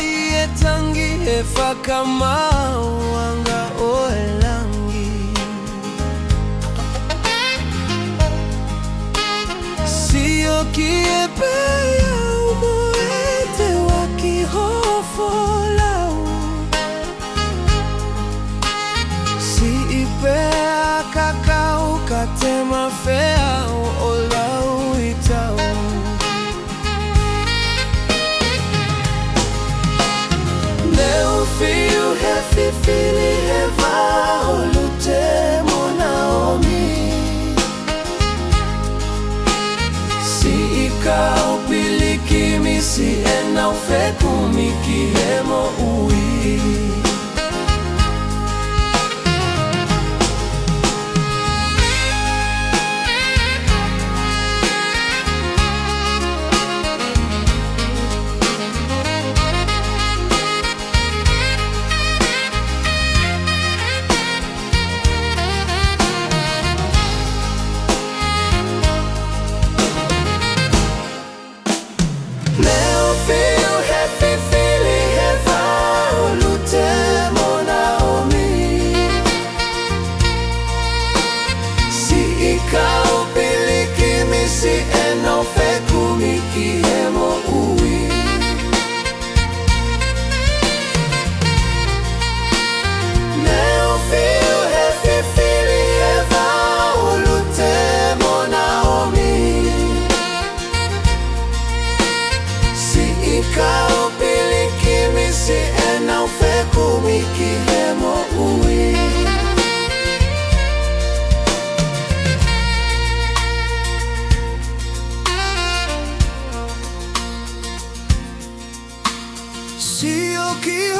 ye tangi efa kama wanga oelangi siyo kiepe ya umoete wa kihofolau si ipea kakau katema fea olau itau Fiu hefi fili heva olute monaomi si ika upiliki misi ena ufeku miki hemo ui See your key,